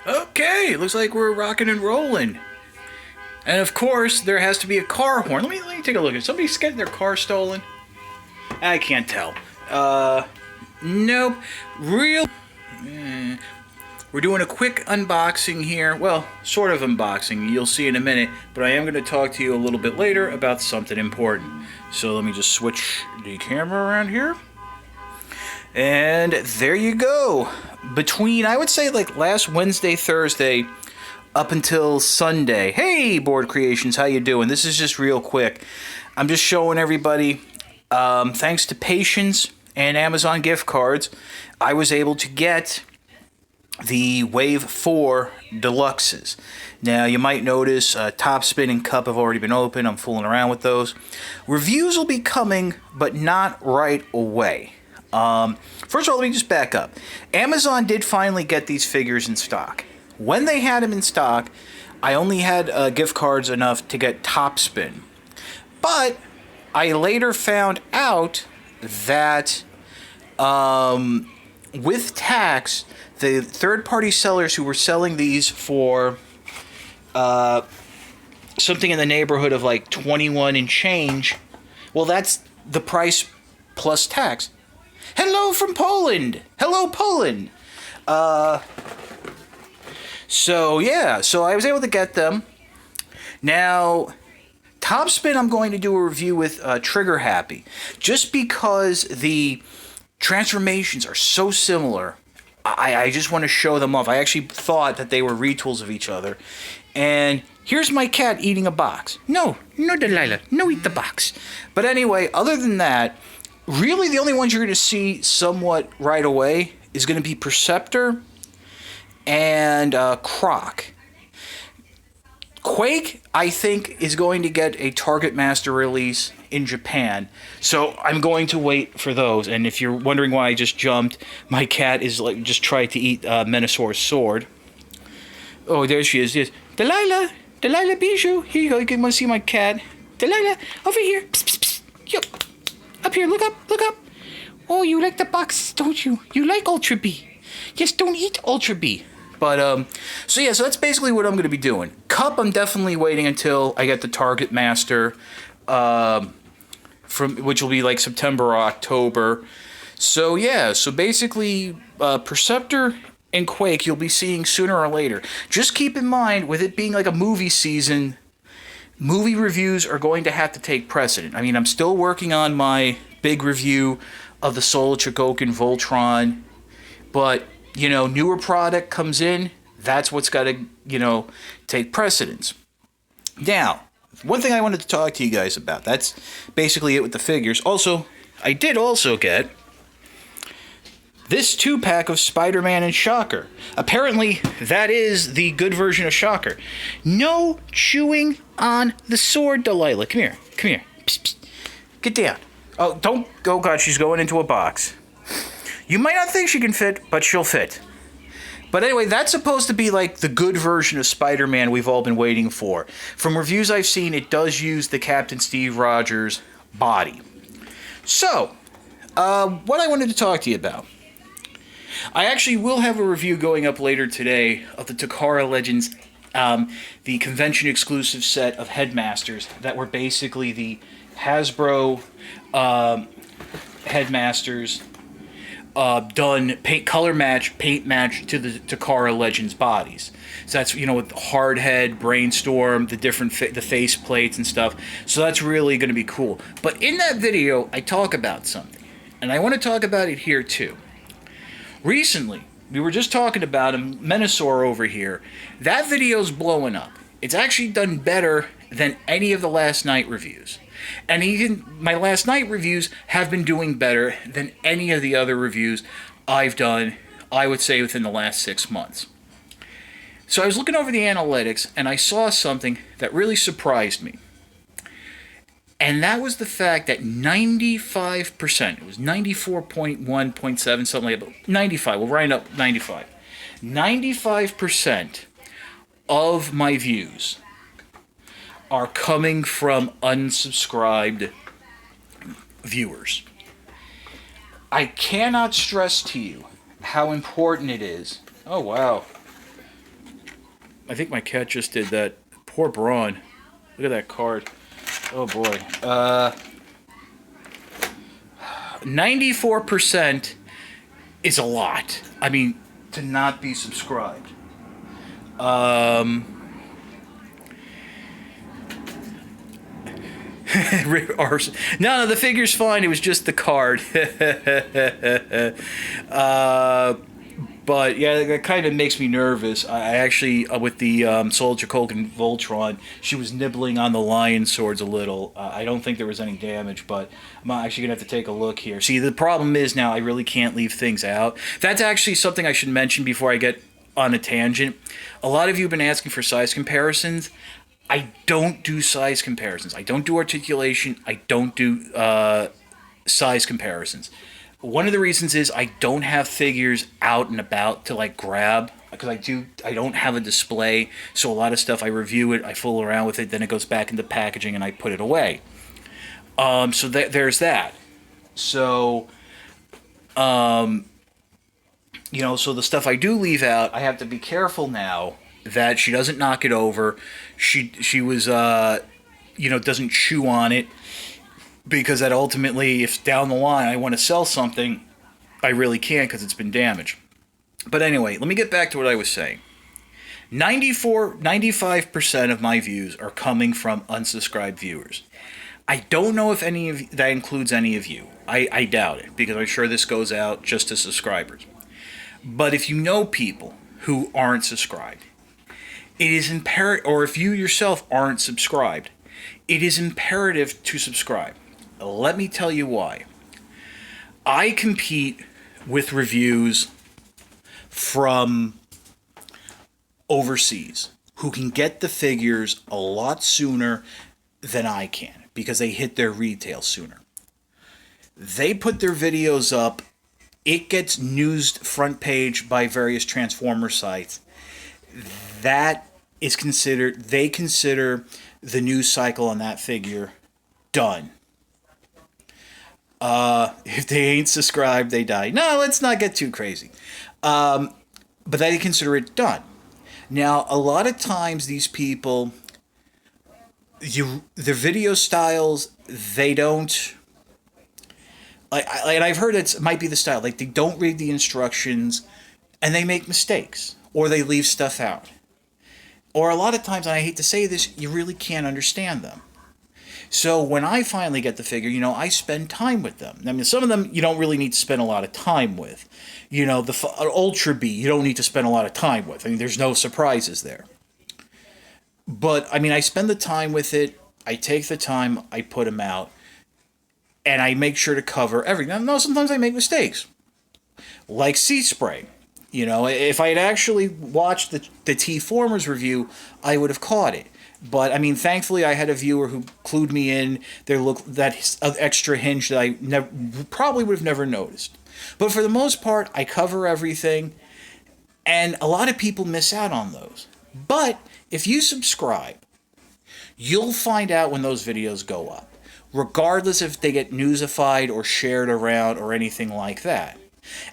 Okay, looks like we're rocking and rolling. And of course, there has to be a car horn. Let me take a look. Is somebody getting their car stolen? I can't tell. Nope. Real. We're doing a quick unboxing here. Well, sort of unboxing. You'll see in a minute. But I am going to talk to you a little bit later about something important. So let me just switch the camera around here. And there you go. Between, I would say, like last Wednesday, Thursday, up until Sunday. Hey, Board Creations, how you doing? This is just real quick. I'm just showing everybody, thanks to Patience and Amazon gift cards, I was able to get the Wave 4 Deluxes. Now, you might notice Top Spin and Cup have already been open. I'm fooling around with those. Reviews will be coming, but not right away. First of all, let me just back up. Amazon did finally get these figures in stock. When they had them in stock, I only had gift cards enough to get Top Spin. But I later found out that with tax, the third-party sellers who were selling these for something in the neighborhood of like 21 and change, well, that's the price plus tax. Hello from Poland. Hello, Poland. So I was able to get them. Now, Top Spin, I'm going to do a review with Trigger Happy, just because the transformations are so similar. I just want to show them off. I actually thought that they were retools of each other. And here's my cat eating a box. No, Delilah, no, eat the box. But anyway, other than that, really the only ones you're going to see somewhat right away is going to be Perceptor and Croc. Quake, I think, is going to get a Target Master release in Japan, so I'm going to wait for those. And if you're wondering why I just jumped, my cat is like just tried to eat Menosaur's sword. Oh, there she is. Yes, Delilah Bijou. Here you go. You want to see my cat? Delilah, over here. Psst, psst, psst. Yo, up here. Look up. Oh, you like the boxes, don't you? You like Ultra B. Yes, don't eat Ultra B. But, so that's basically what I'm going to be doing. Cup, I'm definitely waiting until I get the Target Master, which will be like September or October. So, basically, Perceptor and Quake you'll be seeing sooner or later. Just keep in mind, with it being like a movie season, movie reviews are going to have to take precedent. I mean, I'm still working on my big review of the Soul of Chogokin Voltron, but newer product comes in, that's what's got to, take precedence. Now, one thing I wanted to talk to you guys about, that's basically it with the figures. Also, I did also get this 2-pack of Spider-Man and Shocker. Apparently, that is the good version of Shocker. No chewing on the sword, Delilah. Come here. Psst, psst. Get down. Oh, don't. Oh, God, she's going into a box. You might not think she can fit, but she'll fit. But anyway, that's supposed to be like the good version of Spider-Man we've all been waiting for. From reviews I've seen, it does use the Captain Steve Rogers body. So, what I wanted to talk to you about. I actually will have a review going up later today of the Takara Legends, the convention exclusive set of Headmasters that were basically the Hasbro Headmasters done paint match to the Takara Legends bodies. So that's with hard head, brainstorm, the different the face plates and stuff. So that's really going to be cool. But in that video, I talk about something, and I want to talk about it here too. Recently, we were just talking about him, Menosaur over here. That video's blowing up. It's actually done better than any of the Last Night reviews. And even my Last Night reviews have been doing better than any of the other reviews I've done, I would say, within the last 6 months. So I was looking over the analytics, and I saw something that really surprised me. And that was the fact that 95%, it was 94.1.7, something like that, 95, we'll round up 95. 95% of my views are coming from unsubscribed viewers. I cannot stress to you how important it is. Oh, wow. I think my cat just did that. Poor Braun. Look at that card. Oh boy. 94% is a lot. I mean, to not be subscribed. No, the figure's fine. It was just the card. But yeah, that kind of makes me nervous. I actually, with the Soldier Colt and Voltron, she was nibbling on the lion swords a little. I don't think there was any damage, but I'm actually going to have to take a look here. See, the problem is now I really can't leave things out. That's actually something I should mention before I get on a tangent. A lot of you have been asking for size comparisons. I don't do size comparisons. I don't do articulation. I don't do size comparisons. One of the reasons is I don't have figures out and about to like grab, because I don't have a display, so a lot of stuff I review it, I fool around with it, then it goes back into packaging and I put it away. So there's that. So so the stuff I do leave out, I have to be careful now that she doesn't knock it over. She was doesn't chew on it. Because that ultimately, if down the line I want to sell something, I really can't because it's been damaged. But anyway, let me get back to what I was saying. 95% of my views are coming from unsubscribed viewers. I don't know if that includes any of you. I doubt it, because I'm sure this goes out just to subscribers. But if you know people who aren't subscribed, it is imperative, or if you yourself aren't subscribed, it is imperative to subscribe. Let me tell you why. I compete with reviews from overseas who can get the figures a lot sooner than I can because they hit their retail sooner. They put their videos up. It gets newsed front page by various Transformer sites. That is they consider the news cycle on that figure done. If they ain't subscribed, they die. No, let's not get too crazy. But they consider it done. Now, a lot of times these people, their video styles, they don't... and I've heard it might be the style. Like, they don't read the instructions, and they make mistakes. Or they leave stuff out. Or a lot of times, and I hate to say this, you really can't understand them. So when I finally get the figure, I spend time with them. I mean, some of them you don't really need to spend a lot of time with. The Ultra B, you don't need to spend a lot of time with. I mean, there's no surprises there. But, I mean, I spend the time with it. I take the time, I put them out. And I make sure to cover everything. Now, sometimes I make mistakes. Like Sea Spray. If I had actually watched the T-Formers review, I would have caught it. But, I mean, thankfully I had a viewer who clued me in. That extra hinge that I probably would have never noticed. But for the most part, I cover everything. And a lot of people miss out on those. But if you subscribe, you'll find out when those videos go up. Regardless if they get newsified or shared around or anything like that.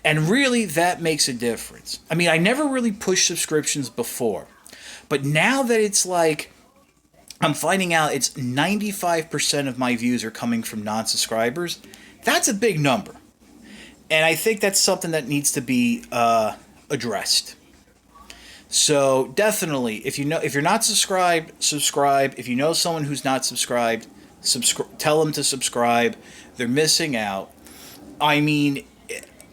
And really, that makes a difference. I mean, I never really pushed subscriptions before. But now that it's like... I'm finding out it's 95% of my views are coming from non-subscribers. That's a big number. And I think that's something that needs to be addressed. So definitely, if you're not subscribed, subscribe. If you know someone who's not subscribed, tell them to subscribe. They're missing out. I mean,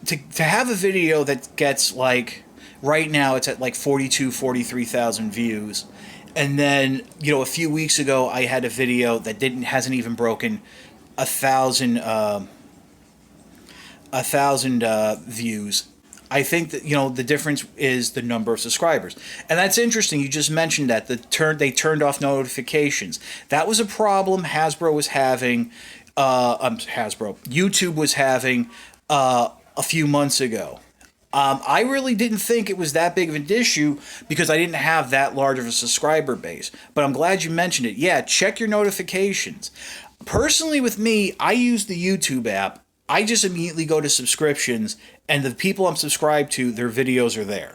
to have a video that gets like, right now it's at like 43,000 views. And then, a few weeks ago, I had a video that hasn't even broken 1,000 views. I think that, the difference is the number of subscribers. And that's interesting. You just mentioned that. They turned off notifications. That was a problem Hasbro was having, YouTube was having a few months ago. I really didn't think it was that big of an issue because I didn't have that large of a subscriber base. But I'm glad you mentioned it. Yeah, check your notifications. Personally, with me, I use the YouTube app. I just immediately go to subscriptions, and the people I'm subscribed to, their videos are there.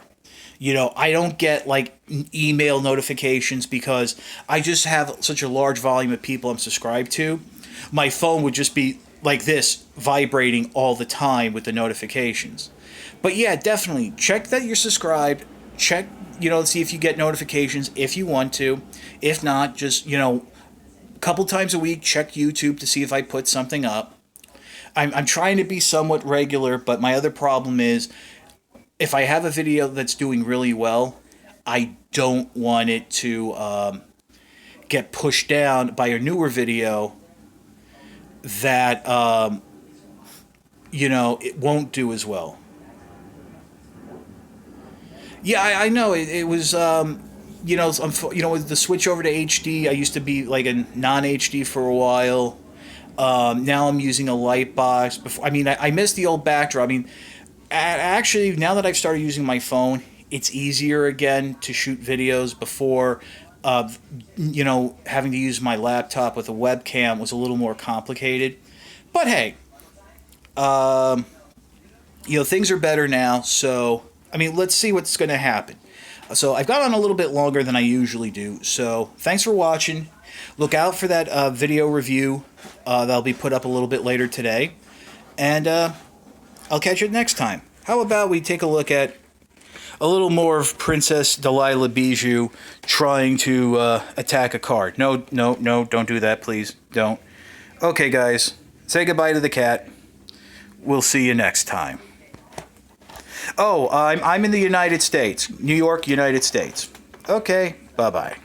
You know, I don't get like email notifications because I just have such a large volume of people I'm subscribed to. My phone would just be like this, vibrating all the time with the notifications. But yeah, definitely check that you're subscribed. Check, see if you get notifications if you want to. If not, just, a couple times a week, check YouTube to see if I put something up. I'm trying to be somewhat regular, but my other problem is if I have a video that's doing really well, I don't want it to get pushed down by a newer video that, it won't do as well. Yeah, I know. It was, with the switch over to HD, I used to be like a non-HD for a while. Now I'm using a light box. I missed the old backdrop. Actually, now that I've started using my phone, it's easier again to shoot videos. Before, having to use my laptop with a webcam was a little more complicated. But hey, things are better now. So, let's see what's going to happen. So I've gone on a little bit longer than I usually do. So thanks for watching. Look out for that video review that'll be put up a little bit later today. And I'll catch you next time. How about we take a look at a little more of Princess Delilah Bijou trying to attack a card. No, don't do that, please. Don't. Okay, guys. Say goodbye to the cat. We'll see you next time. Oh, I'm in the United States. New York, United States. Okay, bye-bye.